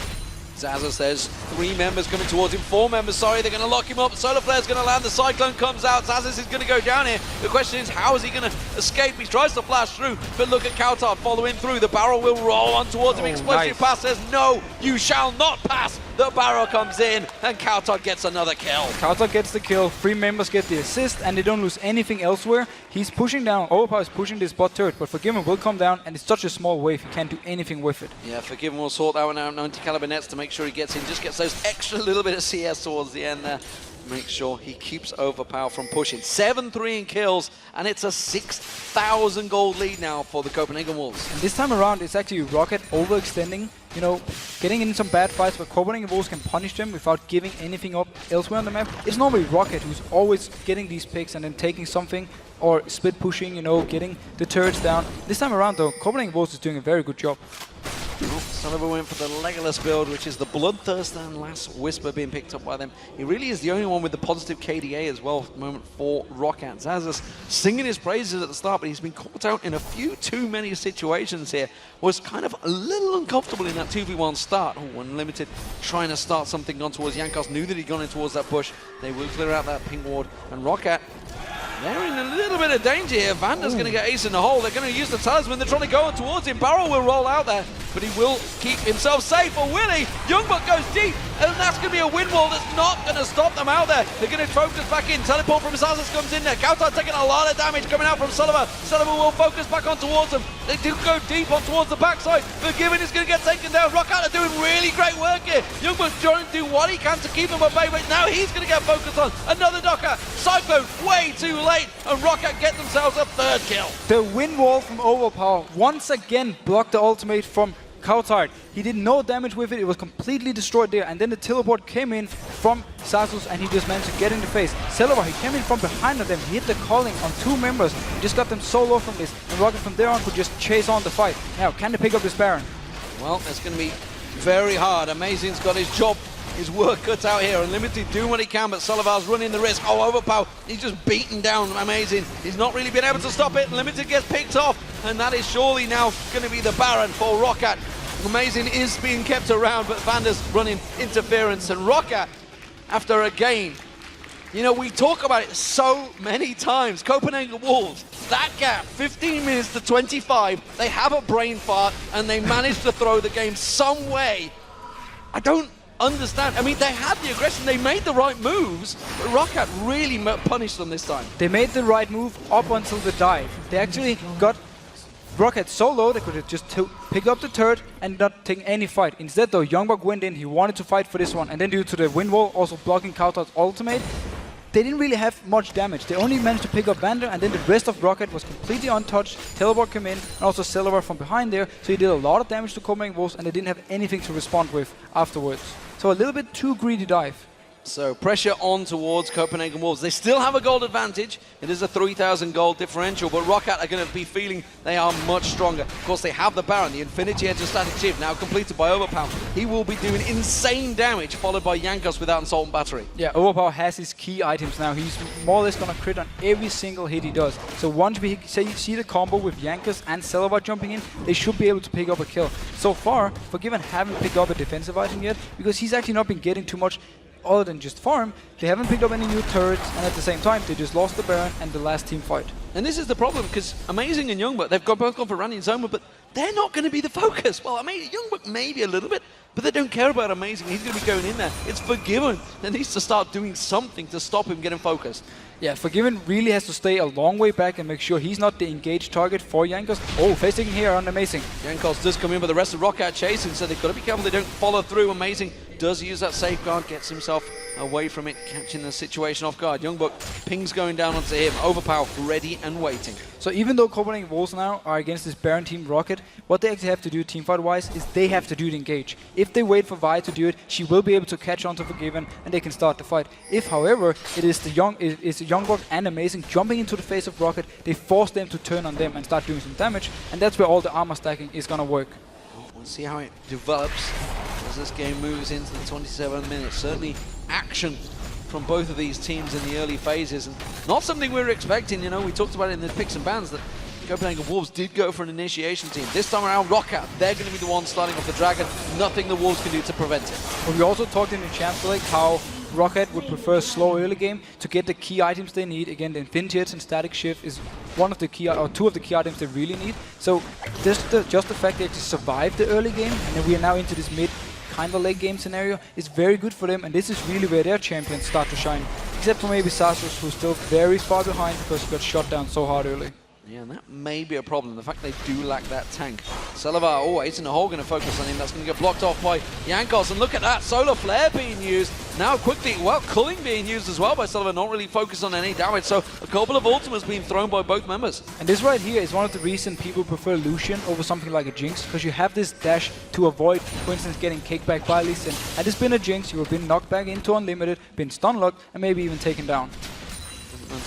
Xaxus, there's 3 members coming towards him, 4 members, sorry, they're going to lock him up. Solar Flare's going to land, the Cyclone comes out, Xaxus is going to go down here. The question is, how is he going to escape. He tries to flash through, but look at cowTard following through. The barrel will roll on towards him. Explosive pass says, no, you shall not pass. The barrel comes in, and cowTard gets another kill. cowTard gets the kill, 3 members get the assist, and they don't lose anything elsewhere. He's pushing down, Overpow is pushing this bot turret, but Forgiven will come down, and it's such a small wave, he can't do anything with it. Yeah, Forgiven will sort that one out, 90 caliber nets to make sure he gets in, just gets those extra little bit of CS towards the end there. Make sure he keeps Overpow from pushing. 7-3 in kills, and it's a 6,000 gold lead now for the Copenhagen Wolves. And this time around, it's actually Roccat overextending, you know, getting in some bad fights, but Copenhagen Wolves can punish them without giving anything up elsewhere on the map. It's normally Roccat who's always getting these picks and then taking something, or split pushing, you know, getting the turrets down. This time around, though, Copenhagen Wolves is doing a very good job. Celaver went for the Legolas build, which is the Bloodthirster and Last Whisper being picked up by them. He really is the only one with the positive KDA as well at the moment for Roccat. Xaxus singing his praises at the start, but he's been caught out in a few too many situations here. Was kind of a little uncomfortable in that 2v1 start. Oh, Unlimited trying to start something on towards Jankos. Knew that he'd gone in towards that bush. They will clear out that pink ward. And Roccat, they're in a little bit of danger here. VandeR's going to get ace in the hole. They're going to use the talisman. They're trying to go on towards him. Barrel will roll out there, but he will keep himself safe. Or will he? YoungBuck goes deep, and that's going to be a wind wall that's not going to stop them out there. They're going to focus back in. Teleport from Xaxus comes in there. cowTard taking a lot of damage coming out from Celaver. Celaver will focus back on towards them. They do go deep on towards the backside. Forgiven is going to get taken down. Roccat are doing really great work here. YoungBuck's trying to do what he can to keep them at bay, but now he's going to get focused on. Another Docker. Cyclone way too late, and Roccat get themselves a 3rd kill. The wind wall from Overpow once again blocked the ultimate from cowTard. He did no damage with it, it was completely destroyed there, and then the teleport came in from Xaxus and he just managed to get in the face. Celaver, he came in from behind of them, he hit the calling on 2 members, he just got them so low from this, and Roccat from there on could just chase on the fight. Now, can they pick up this Baron? Well, it's going to be very hard. Amazing's got his job, his work cut out here. Unlimited doing what he can, but Celaver's running the risk. Oh, Overpow, he's just beaten down Amazing. He's not really been able to stop it. Unlimited gets picked off, and that is surely now going to be the Baron for Roccat. Amazing is being kept around, but VandeR's running interference, and Roccat, after a game, you know, we talk about it so many times. Copenhagen Wolves, that gap, 15 minutes to 25, they have a brain fart, and they managed to throw the game some way. I don't understand. I mean, they had the aggression, they made the right moves, but Roccat really punished them this time. They made the right move up until the dive. They actually got Roccat so low they could have just pick up the turret and not take any fight. Instead though, YoungBuck went in, he wanted to fight for this one, and then due to the wind wall also blocking cowTard's ultimate, they didn't really have much damage. They only managed to pick up VandeR, and then the rest of Roccat was completely untouched. Teleport came in, and also Celaver from behind there, so he did a lot of damage to Copenhagen Wolves, and they didn't have anything to respond with afterwards. So a little bit too greedy dive. So pressure on towards Copenhagen Wolves. They still have a gold advantage. It is a 3,000 gold differential, but Roccat are going to be feeling they are much stronger. Of course, they have the Baron, the Infinity Edge of Static Shift, now completed by Overpow. He will be doing insane damage, followed by Jankos without Assault and Battery. Yeah, Overpow has his key items now. He's more or less going to crit on every single hit he does. So once we see the combo with Jankos and Celaver jumping in, they should be able to pick up a kill. So far, Forgiven haven't picked up a defensive item yet, because he's actually not been getting too much other than just farm. They haven't picked up any new turrets, and at the same time, they just lost the Baron and the last team fight. And this is the problem, because Amazing and YoungBuck, they've both gone for Randy and Zoma, but they're not going to be the focus. Well, Amazing, YoungBuck maybe a little bit, but they don't care about Amazing. He's going to be going in there. It's Forgiven that needs to start doing something to stop him getting focused. Yeah, Forgiven really has to stay a long way back and make sure he's not the engaged target for Jankos. Oh, facing here on Amazing. Jankos does come in, but the rest of Roccat chasing, so they've got to be careful they don't follow through. Amazing does use that safeguard, gets himself away from it, catching the situation off guard. YoungBuck, pings going down onto him. Overpow ready and waiting. So even though Copenhagen Wolves now are against this Baron team Roccat, what they actually have to do teamfight-wise is they have to do the engage. If they wait for Vi to do it, she will be able to catch on to Forgiven and they can start the fight. If, however, it is the YoungBuck and Amazing jumping into the face of Roccat, they force them to turn on them and start doing some damage, and that's where all the armor stacking is gonna work. We'll see how it develops as this game moves into the 27 minutes. Certainly action from both of these teams in the early phases, and not something we were expecting. You know, we talked about it in the picks and bans that Copenhagen Wolves did go for an initiation team. This time around, Roccat, they're going to be the ones starting off the Dragon. Nothing the Wolves can do to prevent it. But we also talked in the Champs League how Roccat would prefer a slow early game to get the key items they need. Again, the Infinity Hits and Static Shift is one of the key, or two of the key items they really need. So just the fact they actually survived the early game, and then we are now into this mid kind of late game scenario, is very good for them, and this is really where their champions start to shine. Except for maybe Xaxus, who's still very far behind because he got shot down so hard early. Yeah, and that may be a problem, the fact they do lack that tank. Celaver always in the hole, going to focus on him. That's going to get blocked off by Jankos, and look at that, Solar Flare being used. Now quickly, well, Culling being used as well by Celaver, not really focused on any damage, so a couple of ultimates being thrown by both members. And this right here is one of the reasons people prefer Lucian over something like a Jinx, because you have this dash to avoid, for instance, getting kicked back by Lucian. Had this been a Jinx, you would have been knocked back into Unlimited, been stun locked, and maybe even taken down.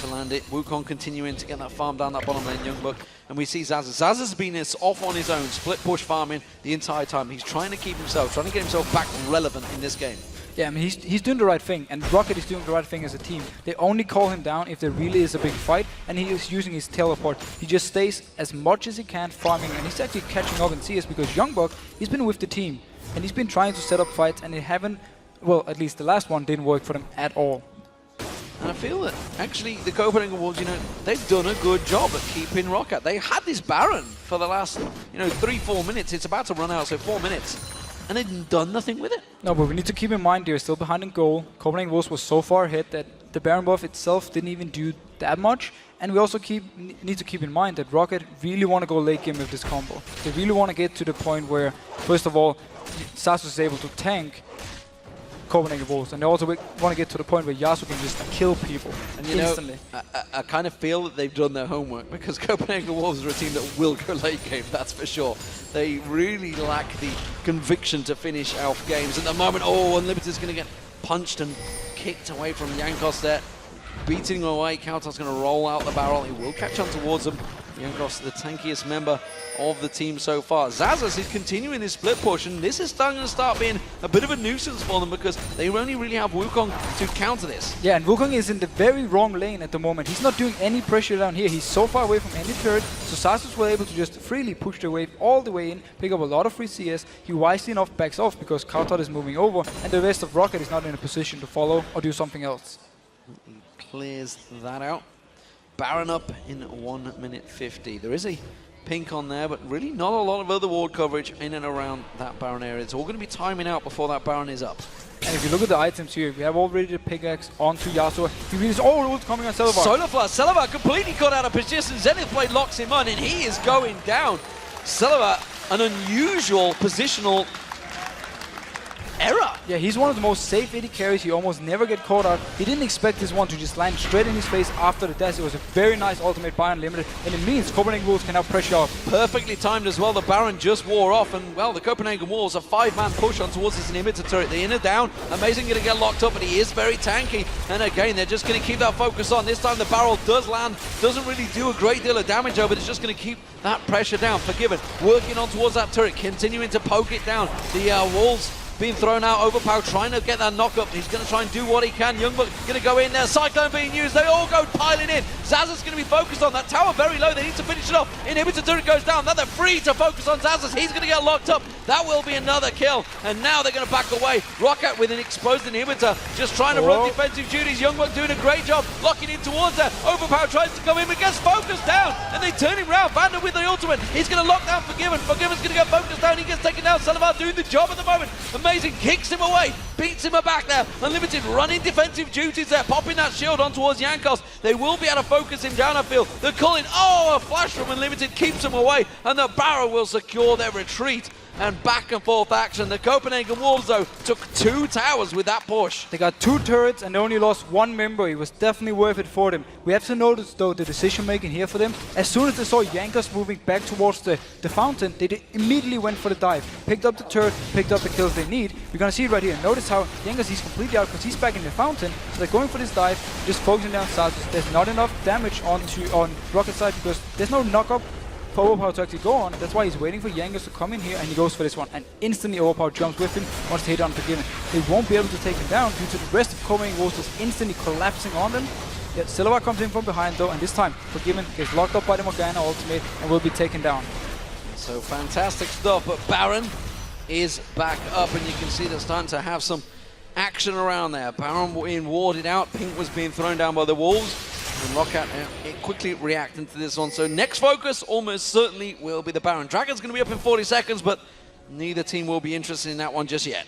To land it. Wukong continuing to get that farm down that bottom lane, YoungBuck. And we see Xaxus. Xaxus has been off on his own, split push farming the entire time. He's trying to keep himself, trying to get himself back relevant in this game. Yeah, I mean, he's doing the right thing, and Roccat is doing the right thing as a team. They only call him down if there really is a big fight, and he is using his teleport. He just stays as much as he can farming, and he's actually catching up in CS because YoungBuck, he's been with the team, and he's been trying to set up fights, and they haven't, well, at least the last one didn't work for them at all. And I feel that actually the Copenhagen Wolves, they've done a good job at keeping Roccat. They had this Baron for the last, 3-4 minutes. It's about to run out, so 4 minutes. And they've done nothing with it. No, but we need to keep in mind they're still behind in goal. Copenhagen Wolves was so far ahead that the Baron buff itself didn't even do that much. And we also need to keep in mind that Roccat really want to go late game with this combo. They really want to get to the point where, first of all, Xaxus is able to tank Copenhagen Wolves, and they also want to get to the point where Yasuo can just kill people instantly. I kind of feel that they've done their homework, because Copenhagen Wolves are a team that will go late game, that's for sure. They really lack the conviction to finish out games. At the moment, Unlimited's going to get punched and kicked away from Jankos there. Beating away, cowTard's going to roll out the barrel. He will catch on towards them. Jankos, the tankiest member of the team so far. Xaxus is continuing this split push, and this is starting to start being a bit of a nuisance for them because they only really have Wukong to counter this. Yeah, and Wukong is in the very wrong lane at the moment. He's not doing any pressure down here. He's so far away from any turret, so Xaxus were able to just freely push their wave all the way in, pick up a lot of free CS. He wisely enough backs off because cowTard is moving over, and the rest of Roccat is not in a position to follow or do something else. He clears that out. Baron up in 1 minute 50. There is a pink on there, but really not a lot of other ward coverage in and around that Baron area. It's all going to be timing out before that Baron is up. And if you look at the items here, we have already the pickaxe onto Yasuo. He reads all ult coming on Celaver. Solar Flare, Celaver completely cut out of position. Zenith Blade locks him on, and he is going down. Celaver, an unusual positional error. Yeah, he's one of the most safe AD carries. He almost never get caught out. He didn't expect this one to just land straight in his face after the dash. It was a very nice ultimate by Unlimited, and it means Copenhagen Wolves can now pressure off. Perfectly timed as well. The Baron just wore off, and well, the Copenhagen Wolves, a 5-man push on towards this inhibitor turret. The inner down, Amazing going to get locked up, but he is very tanky. And again, they're just going to keep that focus on. This time the barrel does land, doesn't really do a great deal of damage over, but it's just going to keep that pressure down. Forgiven, working on towards that turret, continuing to poke it down. The Wolves being thrown out, Overpow trying to get that knock up. He's going to try and do what he can. YoungBuck going to go in there. Cyclone being used. They all go piling in. Xaxus going to be focused on that tower very low. They need to finish it off. Inhibitor turret goes down. Now they're free to focus on Xaxus. He's going to get locked up. That will be another kill. And now they're going to back away. Roccat with an exposed inhibitor, just trying to run defensive duties. YoungBuck doing a great job locking in towards that. Overpow tries to come in, but gets focused down. And they turn him round. VandeR with the ultimate. He's going to lock down Forgiven. Forgiven's going to get focused down. He gets taken down. Celaver doing the job at the moment. Amazing. Kicks him away, beats him back there. Unlimited running defensive duties there, popping that shield on towards Jankos. They will be able to focus him down, I feel. They're calling, a flash from Unlimited keeps him away, and the Barrow will secure their retreat. And back and forth action. The Copenhagen Wolves, though, took 2 towers with that push. They got 2 turrets and they only lost 1 member. It was definitely worth it for them. We have to notice, though, the decision-making here for them. As soon as they saw Jankos moving back towards the fountain, they immediately went for the dive. Picked up the turret, picked up the kills they need. We're going to see it right here. Notice how Jankos, he's completely out because he's back in the fountain. So they're going for this dive, just focusing down Xaxus. There's not enough damage on Rocket side because there's no knock-up for Overpow to actually go on. That's why he's waiting for Jankos to come in here, and he goes for this one. And instantly Overpow jumps with him, wants to hit on Forgiven. They won't be able to take him down due to the rest of Copenhagen Wolves just instantly collapsing on them. Yeah, Celaver comes in from behind though, and this time Forgiven gets locked up by the Morgana ultimate and will be taken down. So fantastic stuff, but Baron is back up, and you can see they're starting to have some action around there. Baron being warded out. Pink was being thrown down by the Wolves. And Roccat quickly reacting to this one. So next focus almost certainly will be the Baron. Dragon's going to be up in 40 seconds, but neither team will be interested in that one just yet.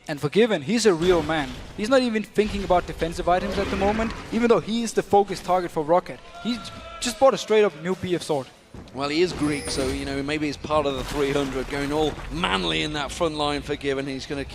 And Forgiven, he's a real man. He's not even thinking about defensive items at the moment, even though he is the focused target for Roccat. He just bought a straight-up new BF sword. Well, he is Greek, so, you know, maybe he's part of the 300, going all manly in that front line for Forgiven. He's going to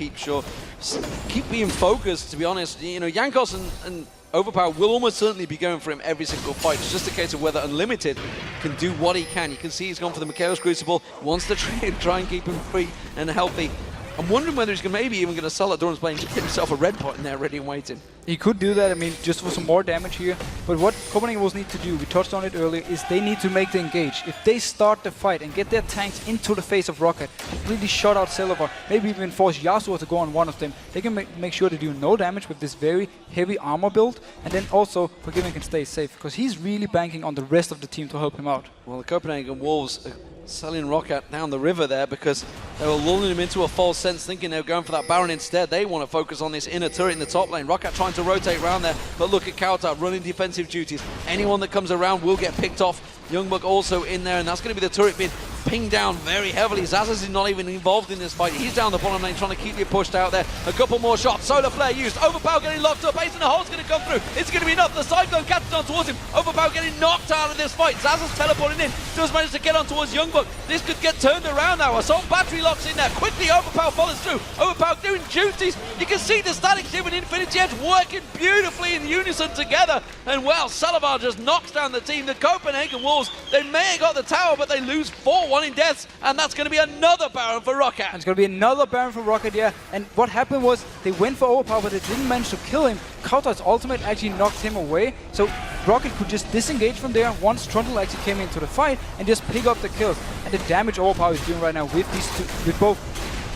keep being focused, to be honest. You know, Jankos and Overpow will almost certainly be going for him every single fight. It's just a case of whether Unlimited can do what he can. You can see he's gone for the Chaos Crucible, wants to try and keep him free and healthy. I'm wondering whether he's maybe even going to sell at Dorn's Plane to get himself a red pot in there ready and waiting. He could do that, I mean, just for some more damage here. But what Copenhagen Wolves need to do, we touched on it earlier, is they need to make the engage. If they start the fight and get their tanks into the face of Roccat, completely shut out Celaver, maybe even force Yasuo to go on one of them, they can make sure to do no damage with this very heavy armor build. And then also, Forgiven can stay safe, because he's really banking on the rest of the team to help him out. Well, the Copenhagen Wolves selling Roccat down the river there because they were lulling him into a false sense, thinking they were going for that Baron instead. They want to focus on this inner turret in the top lane. Roccat trying to rotate around there, but look at cowTard running defensive duties. Anyone that comes around will get picked off. YoungBuck also in there, and that's going to be the turret being pinged down very heavily. Xaxus is not even involved in this fight. He's down the bottom lane trying to keep you pushed out there. A couple more shots. Solar Flare used. Overpow getting locked up. Ace in the hole's going to come through. It's going to be enough. The Cyclone catches on towards him. Overpow getting knocked out of this fight. Xaxus teleporting in. Does manage to get on towards YoungBuck. This could get turned around now. Assault Battery locks in there. Quickly Overpow follows through. Overpow doing duties. You can see the Static Shiv and Infinity Edge working beautifully in unison together. And well, Celaver just knocks down the team. The Copenhagen Wolves, they may have got the tower, but they lose 4-1 in deaths. And that's going to be another Baron for Roccat. And it's going to be another Baron for Roccat, yeah. And what happened was they went for Overpower, but they didn't manage to kill him. cowTard's ultimate actually knocked him away. So Roccat could just disengage from there once Trundle actually came into the fight and just pick up the kills. And the damage Overpower is doing right now with these two, with both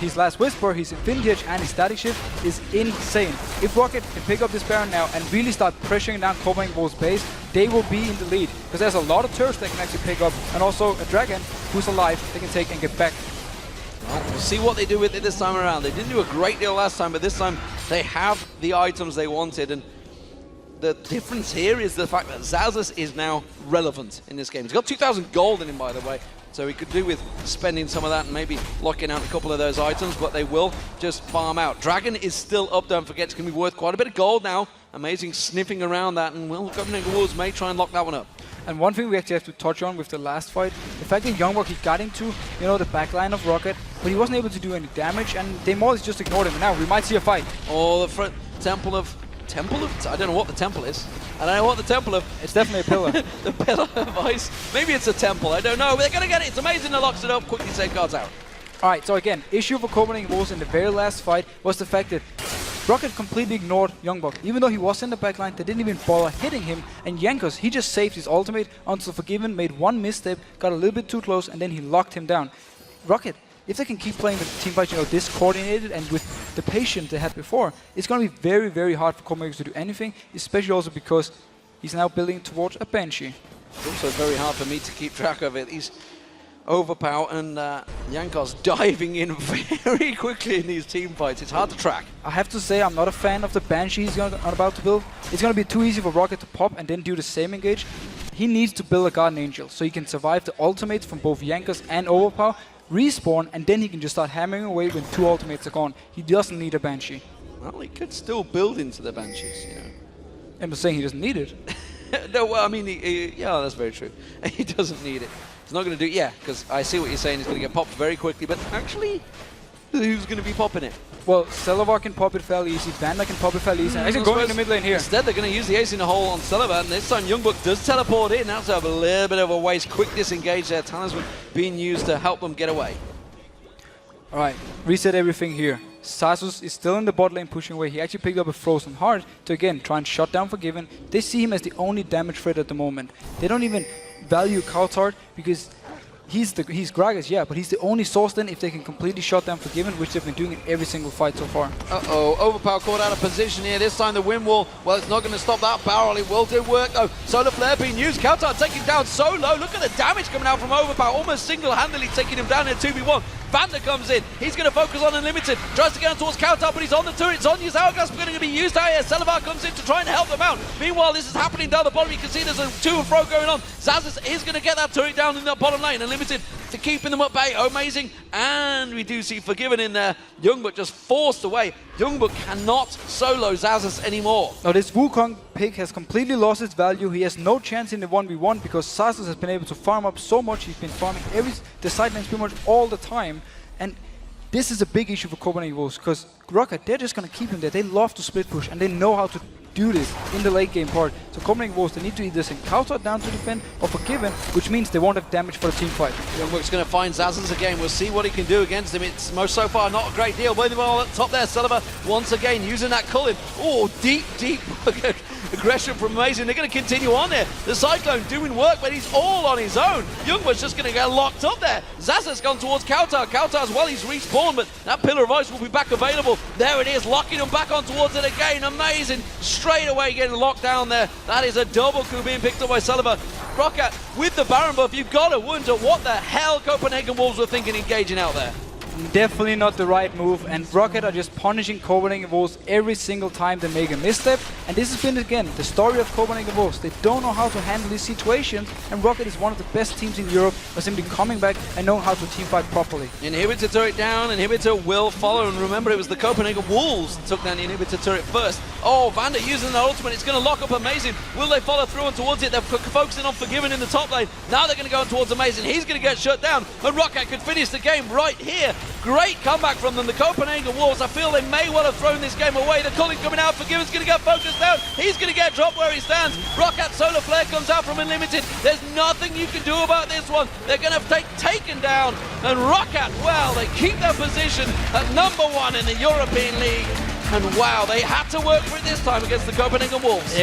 his Last Whisper, his Infinity Edge, and his Static Shift is insane. If Roccat can pick up this Baron now and really start pressuring down Copenhagen Wolves' base, they will be in the lead. Because there's a lot of turrets they can actually pick up, and also a Dragon who's alive they can take and get back. Well, we'll see what they do with it this time around. They didn't do a great deal last time, but this time they have the items they wanted. And the difference here is the fact that Xaxus is now relevant in this game. He's got 2,000 gold in him, by the way. So he could do with spending some of that and maybe locking out a couple of those items, but they will just farm out. Dragon is still up, don't forget, it's going to be worth quite a bit of gold now. Amazing sniffing around that, and well, Copenhagen Wolves may try and lock that one up. And one thing we actually have to touch on with the last fight, the fact that YoungBuck, he got into, you know, the backline of Roccat, but he wasn't able to do any damage, and they more or less just ignored him. And now we might see a fight. Oh, the front Temple of... I don't know what the temple is. I don't know what the temple of... It's definitely a pillar. The pillar of ice. Maybe it's a temple, I don't know. But they're going to get it. It's amazing that locks it up. Quickly safeguards out. Alright, so again, issue for Copenhagen Wolves in the very last fight was the fact that Roccat completely ignored YoungBuck. Even though he was in the backline, they didn't even bother hitting him. And Jankos, he just saved his ultimate until Forgiven made one misstep, got a little bit too close, and then he locked him down. Roccat, if they can keep playing the team fight, you know, this coordinated and with the patience they had before, it's going to be very, very hard for Copenhagen to do anything, especially also because he's now building towards a Banshee. It's also very hard for me to keep track of it. He's Overpow and Jankos diving in very quickly in these team fights. It's hard to track. I have to say, I'm not a fan of the Banshee he's about to build. It's going to be too easy for Roccat to pop and then do the same engage. He needs to build a Guardian Angel so he can survive the ultimates from both Jankos and Overpow, respawn, and then he can just start hammering away when two ultimates are gone. He doesn't need a Banshee. Well, he could still build into the Banshees, you know. I'm just saying he doesn't need it. No, well, I mean, yeah, that's very true. He doesn't need it. He's not going to do it, yeah, because I see what you're saying. He's going to get popped very quickly, but actually, who's going to be popping it? Well, Celaver can pop it fairly easy, VandeR can pop it fairly easy. Actually going in the mid lane here. Instead, they're going to use the ace in the hole on Celaver, and this time YoungBuck does teleport in. That's a little bit of a waste. Quick disengage there. Talisman being used to help them get away. Alright, reset everything here. Xaxus is still in the bot lane pushing away. He actually picked up a Frozen Heart to again try and shut down Forgiven. They see him as the only damage threat at the moment. They don't even value cowTard because he's Gragas, yeah, but he's the only source then if they can completely shut down Forgiven, which they've been doing in every single fight so far. Uh-oh, Overpow caught out of position here. This time the wind wall, well, it's not going to stop that barrel. It will do work though. Solar Flare being used. cowTard taking down so low. Look at the damage coming out from Overpow. Almost single-handedly taking him down in a 2v1. VandeR comes in. He's going to focus on Unlimited. Tries to get on towards cowTard, but he's on the turret. It's on Xaxus. Going to be used out here. Celaver comes in to try and help them out. Meanwhile, this is happening down the bottom. You can see there's a to and fro going on. Xaxus is going to get that turret down in the bottom lane. Unlimited to keeping them at bay. Amazing. And we do see Forgiven in there. YoungBuck just forced away. YoungBuck cannot solo Xaxus anymore. Now this Wukong pick has completely lost its value. He has no chance in the 1v1 because Xaxus has been able to farm up so much. He's been farming the side lanes pretty much all the time. And this is a big issue for Copenhagen Wolves because Roccat, they're just going to keep him there. They love to split push and they know how to do this in the late game part. So Copenhagen Wolves, they need to either send cowTard down to defend or Forgiven, which means they won't have damage for the team fight. YoungBuck's going to find Xaxus again. We'll see what he can do against him. It's most so far not a great deal. But at the top there, Celaver once again using that culling. Oh, deep aggression from Amazing. They're going to continue on there. The Cyclone doing work, but he's all on his own. YoungBuck's just going to get locked up there. Xaxus gone towards cowTard. cowTard, well, he's respawned, but that Pillar of Ice will be back available. There it is, locking him back on towards it again. Amazing. Straight away getting locked down there. That is a double coup being picked up by Celaver. Roccat with the Baron buff. You've got to wonder what the hell Copenhagen Wolves were thinking engaging out there. Definitely not the right move, and Roccat are just punishing Copenhagen Wolves every single time they make a misstep. And this has been, again, the story of Copenhagen Wolves. They don't know how to handle these situations, and Roccat is one of the best teams in Europe by simply coming back and knowing how to teamfight properly. Inhibitor turret down, Inhibitor will follow, and remember it was the Copenhagen Wolves that took down the Inhibitor turret first. Oh, VandeR using the ultimate, it's going to lock up Amazing. Will they follow through on towards it? They're focusing on Forgiven in the top lane. Now they're going to go on towards Amazing. He's going to get shut down, and Roccat could finish the game right here. Great comeback from them, the Copenhagen Wolves. I feel they may well have thrown this game away. The culling coming out, Forgiven's going to get focused down. He's going to get dropped where he stands. Roccat Solar Flare comes out from Unlimited. There's nothing you can do about this one. They're going to take taken down. And Roccat, well, they keep their position at #1 in the European League. And wow, they had to work for it this time against the Copenhagen Wolves.